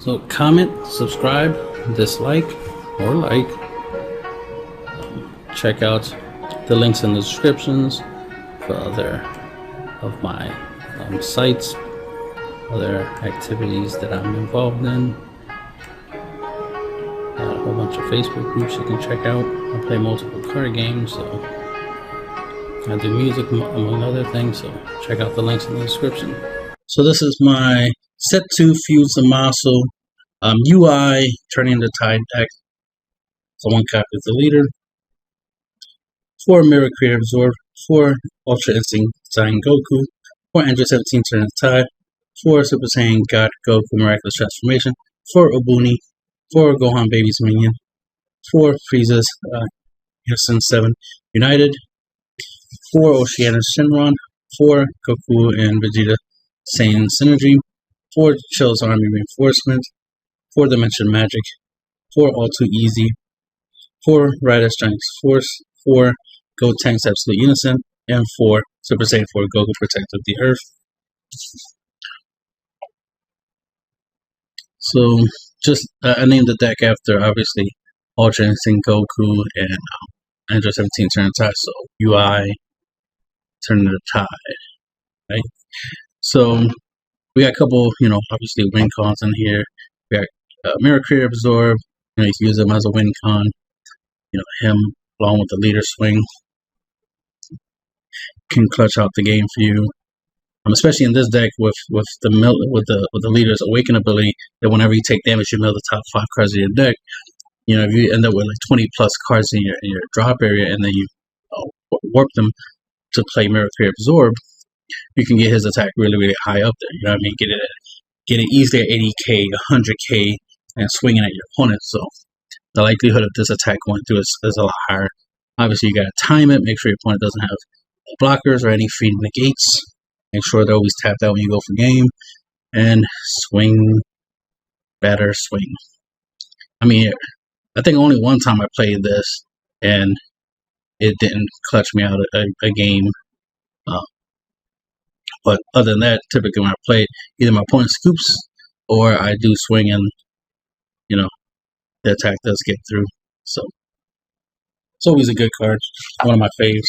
So comment, subscribe, dislike, or like. Check out the links in the descriptions for other of my sites, other activities that I'm involved in. Got a whole bunch of Facebook groups you can check out. I play multiple card games, so I do music among other things, so check out the links in the description. So this is my set 2 Fuse Zamasu UI turning the tide deck. So 1 copy of the leader, 4 Mirror Creator Absorb, 4 Ultra Instinct Saiyan Goku, 4 Android 17 turning the tide, 4 Super Saiyan God Goku Miraculous Transformation, 4 Obuni, 4 Gohan Baby's Minion, 4 Frieza's Innocent 7 United, 4 Oceanus Shenron, 4 Goku and Vegeta Saiyan Synergy, 4 Chill's Army Reinforcement, 4 Dimension Magic, 4 All Too Easy, 4 Rider Strength Force, 4 Gotenks Absolute Unison, and 4 Super Saiyan 4 Goku Protect of the Earth. So, just I named the deck after, obviously, Ultra Instinct Goku and Android 17 Turn the Tide, so UI Turn the Tide, right? So, we got a couple, obviously win cons in here. We got Mirror Creator Absorb, you can use them as a win con, him along with the leader swing can clutch out the game for you. Especially in this deck with the leader's awaken ability, that whenever you take damage, you mill the top 5 cards of your deck. If you end up with like 20 plus cards in your drop area, and then you warp them to play Mirror Creator Absorb, you can get his attack really, really high up there. You know what I mean? Get it easily at 80k, 100k, and swinging at your opponent. So the likelihood of this attack going through is a lot higher. Obviously, you gotta time it. Make sure your opponent doesn't have blockers or any free negates. Make sure they're always tapped out when you go for game. And swing, batter, swing. I mean, I think only one time I played this, and it didn't clutch me out a game. But other than that, typically when I play, either my opponent scoops or I do swing and, the attack does get through. So it's always a good card. One of my faves.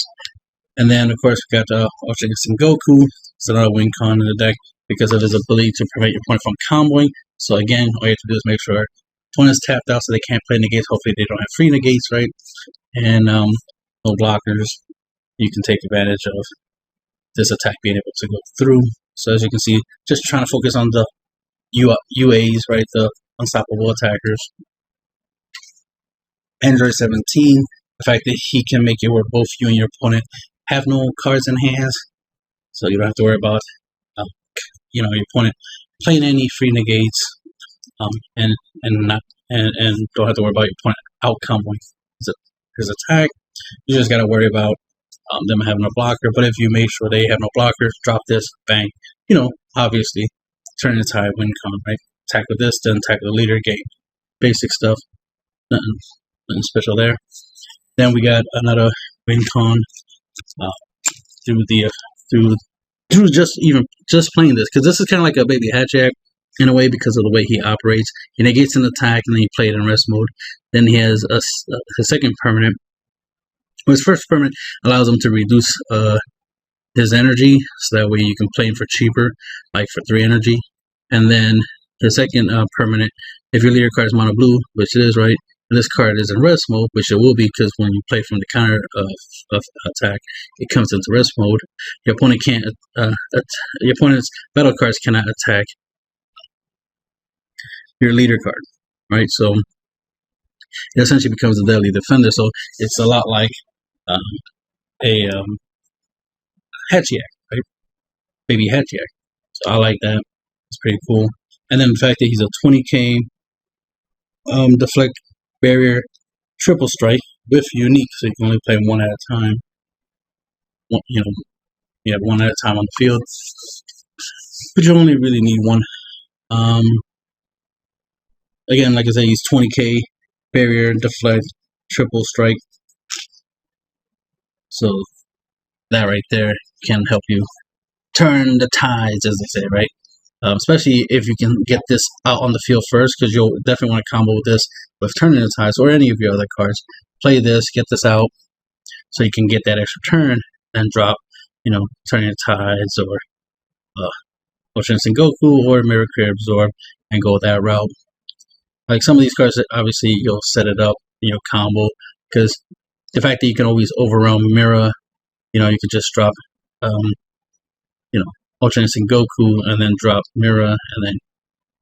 And then, of course, we got Ultra Instinct Goku. It's another win con in the deck because of his ability to prevent your opponent from comboing. So again, all you have to do is make sure opponent's tapped out so they can't play negates. Hopefully they don't have free negates, right? And no blockers. You can take advantage of this attack being able to go through. So as you can see, just trying to focus on the UAs, right? The unstoppable attackers. Android 17, the fact that he can make it where both you and your opponent have no cards in hands, so you don't have to worry about your opponent playing any free negates, and don't have to worry about your opponent out comboing his attack. You just gotta worry about them having a blocker. But if you make sure they have no blockers, drop this, bang. Obviously, turn the tide, win con, right? Attack with this, then attack the leader, game. Basic stuff. Nothing special there. Then we got another win con through just playing this, because this is kind of like a baby Hatchak in a way because of the way he operates. He negates an attack and then you play it in rest mode. Then he has his second permanent. His first permanent allows him to reduce his energy, so that way you can play him for cheaper, like for 3 energy. And then the second permanent, if your leader card is mono blue, which it is, right? And this card is in rest mode, which it will be because when you play from the counter of attack, it comes into rest mode. Your opponent can't. Your opponent's battle cards cannot attack your leader card, right? So it essentially becomes a deadly defender. So it's a lot like a Hatchiak, right? Baby Hatchiak. So I like that. It's pretty cool. And then the fact that he's a 20k deflect barrier triple strike with unique, so you can only play 1 at a time. You have 1 at a time on the field, but you only really need 1. Again, like I said, he's 20k barrier deflect triple strike. So that right there can help you turn the tides, as they say, right? especially if you can get this out on the field first, because you'll definitely want to combo this with Turning the Tides or any of your other cards. Play this, get this out, so you can get that extra turn and drop, Turning the Tides or Ocean Goku or MicroRecords Absorb and go that route. Like some of these cards, obviously you'll set it up, combo, because the fact that you can always overwhelm Mira, you could just drop, Ultra Instinct Goku and then drop Mira and then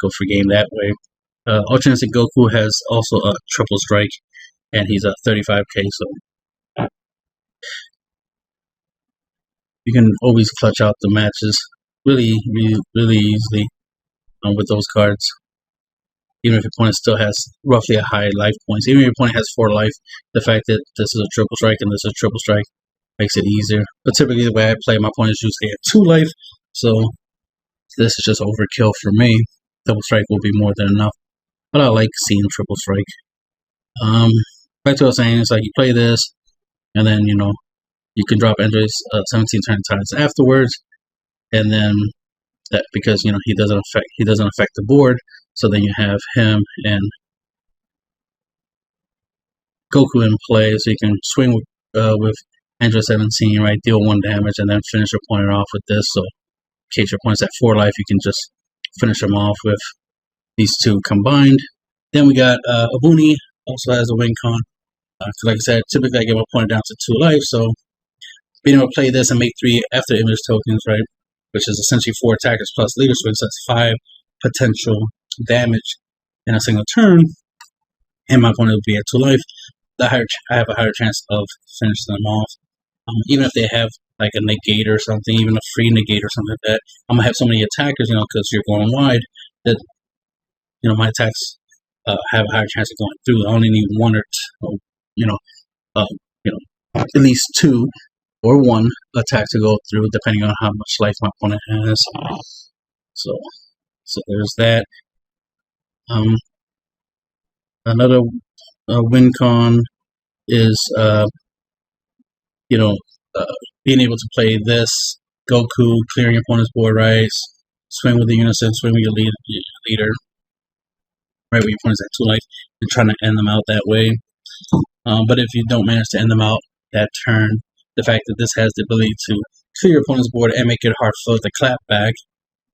go for game that way. Ultra Instinct Goku has also a triple strike, and he's a 35k, so you can always clutch out the matches really easily with those cards. Even if your opponent still has roughly a high life points, even if your opponent has 4 life, the fact that this is a triple strike and this is a triple strike makes it easier. But typically the way I play, my opponents usually at 2 life, so this is just overkill for me. Double strike will be more than enough, but I like seeing triple strike. Back to what I was saying, it's like you play this, and then you can drop Andre's 17 turn times afterwards, and then that because he doesn't affect the board, so then you have him and Goku in play, so you can swing with Android 17, right? Deal 1 damage and then finish your opponent off with this. So in case your opponent's at 4 life, you can just finish them off with these 2 combined. Then we got Abuni, also has a win con. Like I said, typically I get my opponent down to 2 life, so being able to play this and make 3 after image tokens, right? Which is essentially 4 attackers plus leader swing, so that's 5 potential damage in a single turn, and my opponent will be at 2 life. I have a higher chance of finishing them off. Even if they have like a negate or something, even a free negate or something like that, I'm gonna have so many attackers, because you're going wide, that my attacks have a higher chance of going through. I only need 1 or 2, at least 2 or 1 attack to go through, depending on how much life my opponent has. So there's that. Another win con is being able to play this Goku, clearing your opponent's board, right? Swing with the unison, swing with your leader, right? When your opponent's at 2 life, and trying to end them out that way. But if you don't manage to end them out that turn, the fact that this has the ability to clear your opponent's board and make it hard for the clap back,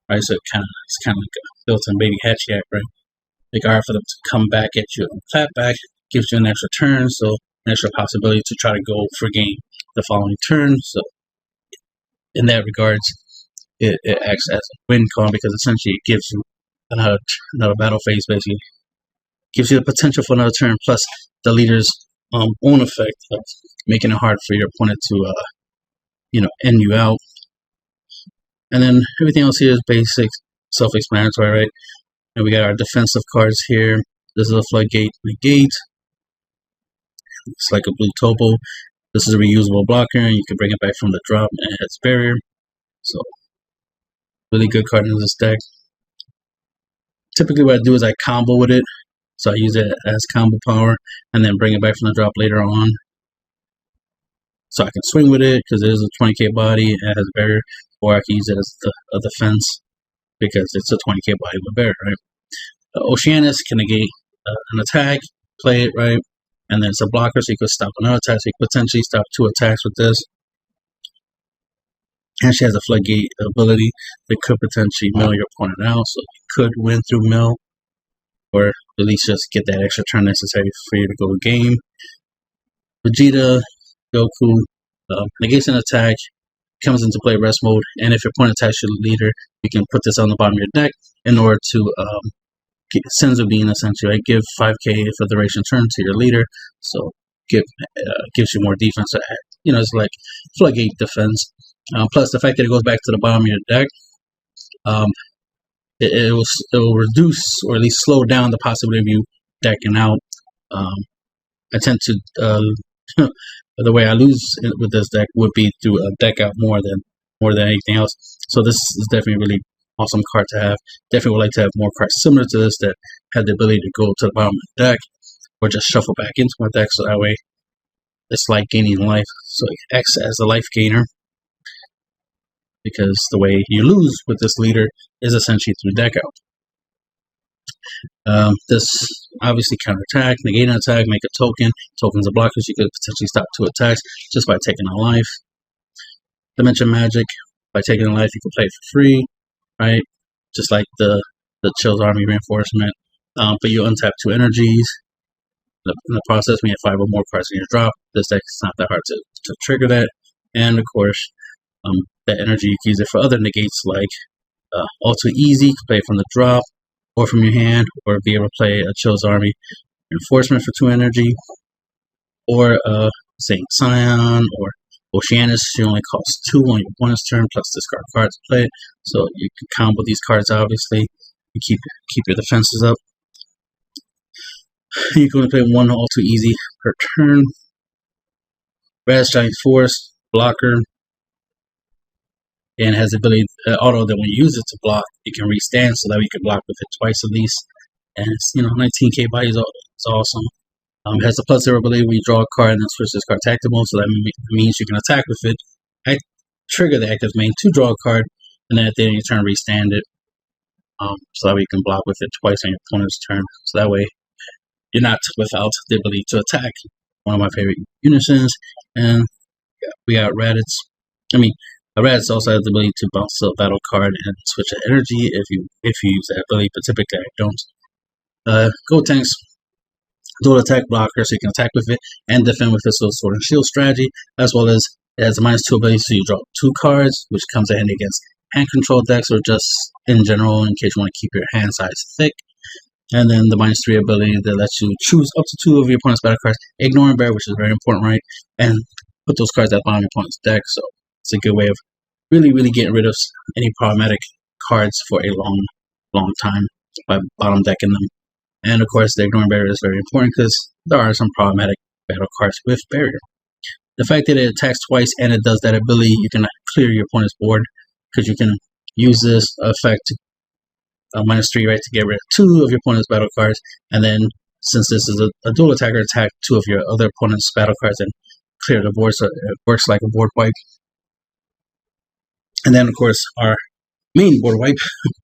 right? So it's kind of like a built-in baby hatchet, right? Make it hard for them to come back at you and clap back, gives you an extra turn, so an extra possibility to try to go for game the following turn. So in that regards, it acts as a win con, because essentially it gives you another battle phase, basically. Gives you the potential for another turn, plus the leader's own effect of making it hard for your opponent to end you out. And then everything else here is basic, self-explanatory, right? And we got our defensive cards here. This is a Floodgate Negate. It's like a blue topo. This is a reusable blocker, and you can bring it back from the drop, and it has barrier. So, really good card in this deck. Typically what I do is I combo with it. So I use it as combo power, and then bring it back from the drop later on. So I can swing with it, because it is a 20k body, it has barrier, or I can use it as a defense, because it's a 20k body with barrier, right? Oceanus can negate an attack, play it, right? And then it's a blocker, so you could stop another attack, so you could potentially stop 2 attacks with this. And she has a Floodgate ability that could potentially mill your opponent out, so you could win through mill, or at least just get that extra turn necessary for you to go game. Vegeta, Goku, negates an attack, comes into play rest mode, and if your opponent attacks your leader, you can put this on the bottom of your deck in order to Senzu Bean, essentially, right? Give 5k for duration turn to your leader, so gives you more defense. It's like Floodgate defense. Plus the fact that it goes back to the bottom of your deck, it will reduce, or at least slow down, the possibility of you decking out. I tend to the way I lose with this deck would be to deck out more than anything else. So this is definitely a really awesome card to have. Definitely would like to have more cards similar to this that have the ability to go to the bottom of the deck, or just shuffle back into my deck, so that way it's like gaining life. So it acts as a life gainer. because the way you lose with this leader is essentially through deck out. This obviously counterattack, negate an attack, make a token. Tokens are blockers. You could potentially stop 2 attacks just by taking a life. Dimension Magic, by taking a life, you can play it for free, right? Just like the Chill's Army Reinforcement. But you untap 2 energies. In the process, when you have 5 or more cards in your drop, this deck is not that hard to trigger that. And of course, that energy, you can use it for other negates like all too easy, you can play it from the drop or from your hand, or be able to play a Chill's Army Reinforcement for 2 energy, or Saint Scion or Oceanus. You only cost 2 on your opponent's turn plus discard cards to play it, so you can combo these cards. Obviously, you keep your defenses up. You can only play 1 all too easy per turn. Raz Giant Force, blocker, and has the ability, auto, that when you use it to block, it can restand, so that you can block with it twice at least. And it's, 19k body is awesome. It has the +0 ability where you draw a card and then switch this card tactic mode, so that means you can attack with it. I trigger the active main to draw a card, and then at the end of your turn restand it, so that way you can block with it twice on your opponent's turn. So that way you're not without the ability to attack. One of my favorite unisons. And we got Raditz. Raditz also has the ability to bounce a battle card and switch an energy if you use that ability, but typically I don't. Gold Tanks, dual attack blocker, so you can attack with it and defend with this little sword and shield strategy, as well as it has a -2 ability, so you draw 2 cards, which comes in handy against hand control decks or just in general in case you want to keep your hand size thick. And then the -3 ability that lets you choose up to 2 of your opponent's battle cards, ignore and bear, which is very important, right? And put those cards at the bottom of your opponent's deck. So it's a good way of really, really getting rid of any problematic cards for a long time by bottom decking them. And of course, the ignore and barrier is very important because there are some problematic battle cards with barrier. The fact that it attacks twice and it does that ability, you can clear your opponent's board because you can use this effect -3, right, to get rid of 2 of your opponent's battle cards, and then since this is a dual attacker, attack 2 of your other opponent's battle cards and clear the board, so it works like a board wipe. And then of course our main board wipe,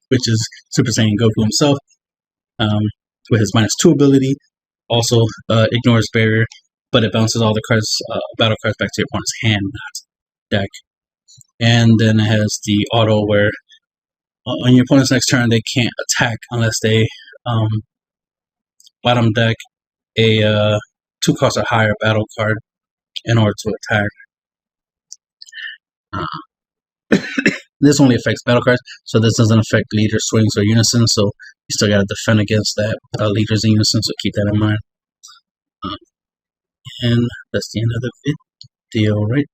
which is Super Saiyan Goku himself, with his -2 ability, also ignores barrier, but it bounces all the cards, battle cards, back to your opponent's hand, not deck. And then it has the auto where on your opponent's next turn, they can't attack unless they bottom deck a 2 cost or higher battle card in order to attack. This only affects battle cards, so this doesn't affect leader swings or unison, so you still gotta defend against that leaders in unison, so keep that in mind. And that's the end of the video, right?